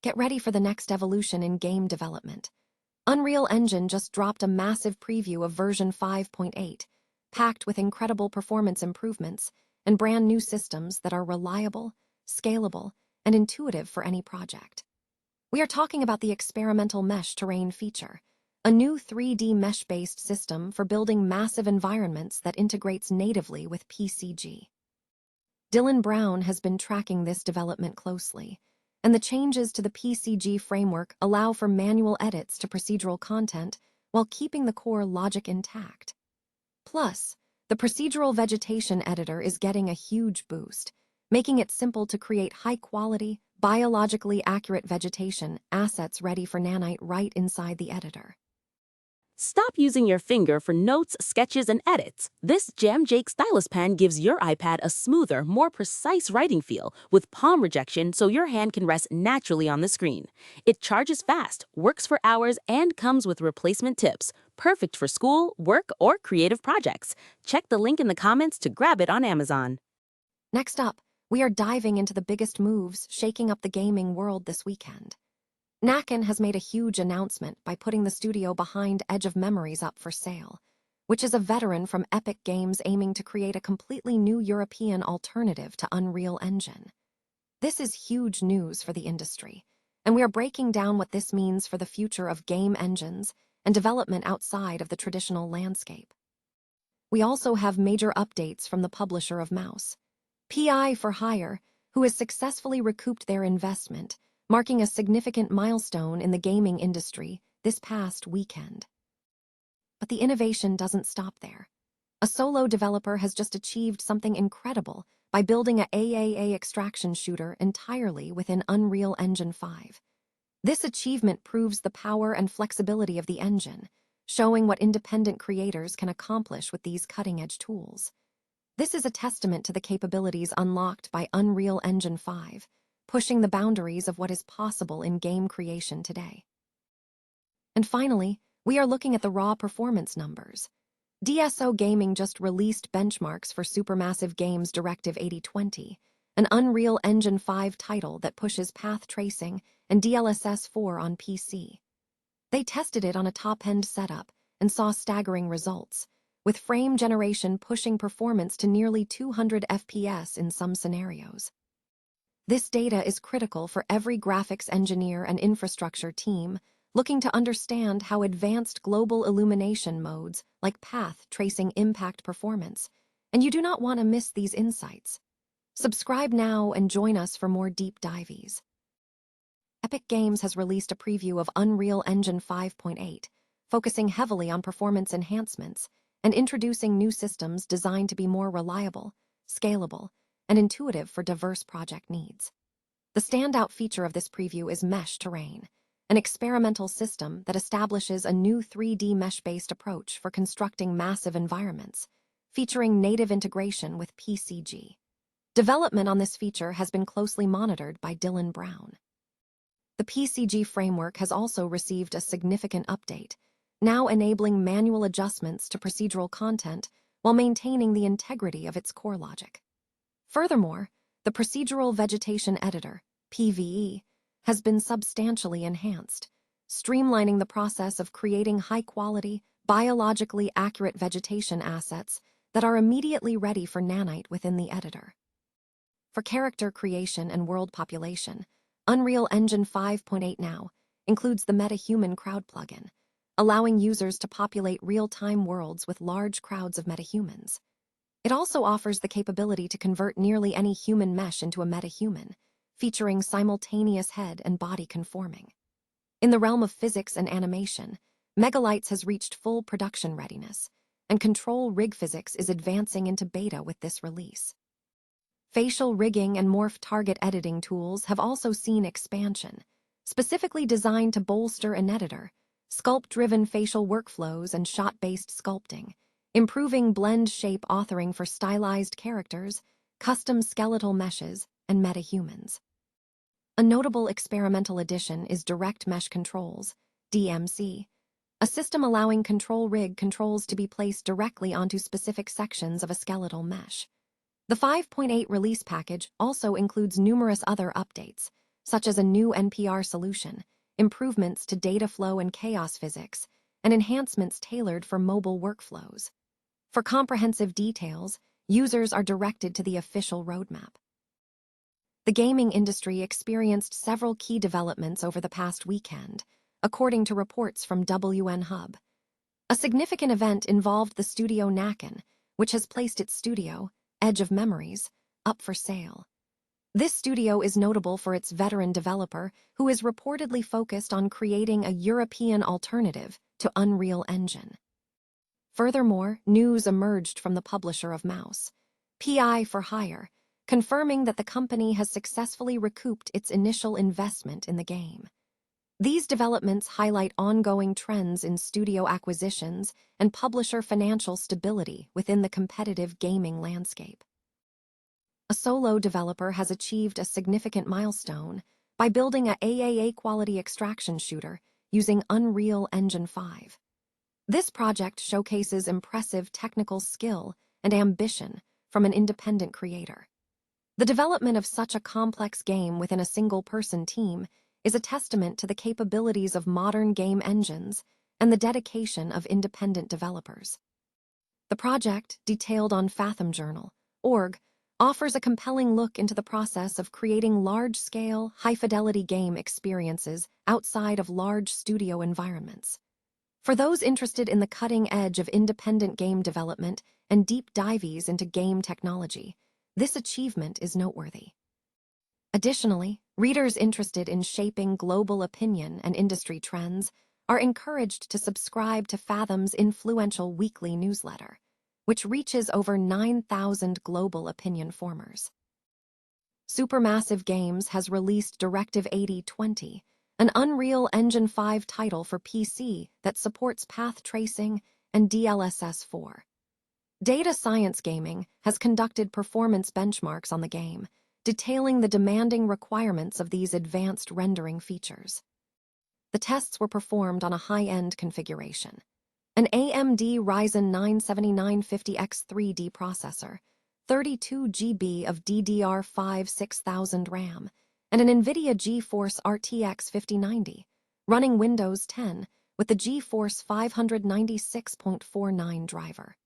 Get ready for the next evolution in game development. Unreal Engine just dropped a massive preview of version 5.8, packed with incredible performance improvements and brand new systems that are reliable, scalable, and intuitive for any project. We are talking about the experimental Mesh Terrain feature, a new 3D mesh-based system for building massive environments that integrates natively with PCG. Dylan Brown has been tracking this development closely, and the changes to the PCG framework allow for manual edits to procedural content while keeping the core logic intact. Plus, the procedural vegetation editor is getting a huge boost, making it simple to create high-quality, biologically accurate vegetation assets ready for Nanite right inside the editor. Stop using your finger for notes, sketches, and edits. This Jam Jake stylus pen gives your iPad a smoother, more precise writing feel with palm rejection so your hand can rest naturally on the screen. It charges fast, works for hours, and comes with replacement tips. Perfect for school, work, or creative projects. Check the link in the comments to grab it on Amazon. Next up, we are diving into the biggest moves shaking up the gaming world this weekend. Naken has made a huge announcement by putting the studio behind Edge of Memories up for sale, which is a veteran from Epic Games aiming to create a completely new European alternative to Unreal Engine. This is huge news for the industry, and we are breaking down what this means for the future of game engines and development outside of the traditional landscape. We also have major updates from the publisher of Mouse, PI for Hire, who has successfully recouped their investment, marking a significant milestone in the gaming industry this past weekend. But the innovation doesn't stop there. A solo developer has just achieved something incredible by building an AAA Extraction Shooter entirely within Unreal Engine 5. This achievement proves the power and flexibility of the engine, showing what independent creators can accomplish with these cutting-edge tools. This is a testament to the capabilities unlocked by Unreal Engine 5, pushing the boundaries of what is possible in game creation today. And finally, we are looking at the raw performance numbers. DSO Gaming just released benchmarks for Supermassive Games Directive 8020, an Unreal Engine 5 title that pushes Path Tracing and DLSS 4 on PC. They tested it on a top-end setup and saw staggering results, with frame generation pushing performance to nearly 200 FPS in some scenarios. This data is critical for every graphics engineer and infrastructure team looking to understand how advanced global illumination modes like path tracing impact performance, and you do not want to miss these insights. Subscribe now and join us for more deep dives. Epic Games has released a preview of Unreal Engine 5.8, focusing heavily on performance enhancements and introducing new systems designed to be more reliable, scalable, and intuitive for diverse project needs. The standout feature of this preview is Mesh Terrain, an experimental system that establishes a new 3D mesh-based approach for constructing massive environments, featuring native integration with PCG. Development on this feature has been closely monitored by Dylan Brown. The PCG framework has also received a significant update, now enabling manual adjustments to procedural content while maintaining the integrity of its core logic. Furthermore, the procedural vegetation editor, PVE, has been substantially enhanced, streamlining the process of creating high-quality, biologically accurate vegetation assets that are immediately ready for Nanite within the editor. For character creation and world population, Unreal Engine 5.8 now includes the MetaHuman crowd plugin, allowing users to populate real-time worlds with large crowds of metahumans. It also offers the capability to convert nearly any human mesh into a metahuman, featuring simultaneous head and body conforming. In the realm of physics and animation, Megalites has reached full production readiness, and Control Rig Physics is advancing into beta with this release. Facial rigging and morph target editing tools have also seen expansion, specifically designed to bolster an editor, sculpt-driven facial workflows and shot-based sculpting, improving blend shape authoring for stylized characters, custom skeletal meshes, and metahumans. A notable experimental addition is Direct Mesh Controls, DMC, a system allowing control rig controls to be placed directly onto specific sections of a skeletal mesh. The 5.8 release package also includes numerous other updates, such as a new NPR solution, improvements to data flow and chaos physics, and enhancements tailored for mobile workflows. For comprehensive details, users are directed to the official roadmap. The gaming industry experienced several key developments over the past weekend, according to reports from WN Hub. A significant event involved the studio Naken, which has placed its studio, Edge of Memories, up for sale. This studio is notable for its veteran developer, who is reportedly focused on creating a European alternative to Unreal Engine. Furthermore, news emerged from the publisher of Mouse, PI for Hire, confirming that the company has successfully recouped its initial investment in the game. These developments highlight ongoing trends in studio acquisitions and publisher financial stability within the competitive gaming landscape. A solo developer has achieved a significant milestone by building a AAA quality extraction shooter using Unreal Engine 5. This project showcases impressive technical skill and ambition from an independent creator. The development of such a complex game within a single-person team is a testament to the capabilities of modern game engines and the dedication of independent developers. The project, detailed on fathomjournal.org, offers a compelling look into the process of creating large-scale, high-fidelity game experiences outside of large studio environments. For those interested in the cutting edge of independent game development and deep dives into game technology, this achievement is noteworthy. Additionally, readers interested in shaping global opinion and industry trends are encouraged to subscribe to Fathom's influential weekly newsletter, which reaches over 9,000 global opinion formers. Supermassive Games has released Directive 8020, an Unreal Engine 5 title for PC that supports Path Tracing and DLSS 4. Data Science Gaming has conducted performance benchmarks on the game, detailing the demanding requirements of these advanced rendering features. The tests were performed on a high-end configuration. An AMD Ryzen 9 7950X 3D processor, 32 GB of DDR5 6000 RAM, and an NVIDIA GeForce RTX 5090, running Windows 10 with the GeForce 596.49 driver.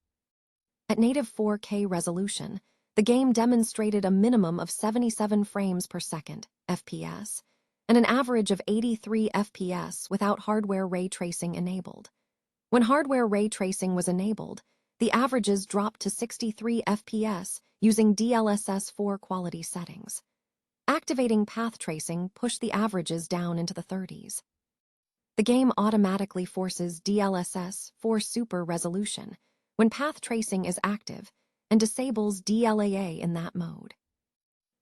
At native 4K resolution, the game demonstrated a minimum of 77 frames per second, FPS, and an average of 83 FPS without hardware ray tracing enabled. When hardware ray tracing was enabled, the averages dropped to 63 FPS using DLSS 4 quality settings. Activating path tracing pushed the averages down into the 30s. The game automatically forces DLSS 4 super resolution when path tracing is active and disables DLAA in that mode.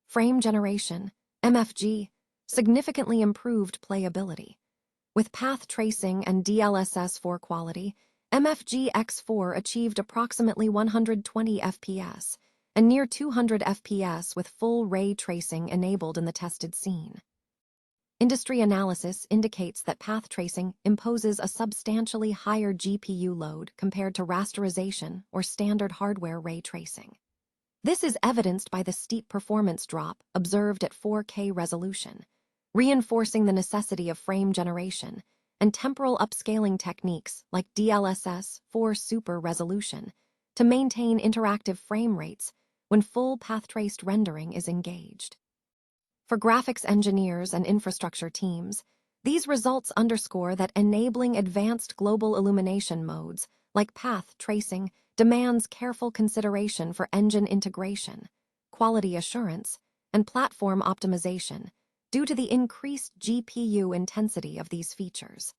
Frame generation, MFG, significantly improved playability. With path tracing and DLSS 4 quality, MFG X4 achieved approximately 120 FPS and near 200 FPS with full ray tracing enabled in the tested scene. Industry analysis indicates that path tracing imposes a substantially higher GPU load compared to rasterization or standard hardware ray tracing. This is evidenced by the steep performance drop observed at 4K resolution, reinforcing the necessity of frame generation and temporal upscaling techniques like DLSS 4 super resolution to maintain interactive frame rates when full path-traced rendering is engaged. For graphics engineers and infrastructure teams, these results underscore that enabling advanced global illumination modes like path tracing demands careful consideration for engine integration, quality assurance, and platform optimization due to the increased GPU intensity of these features.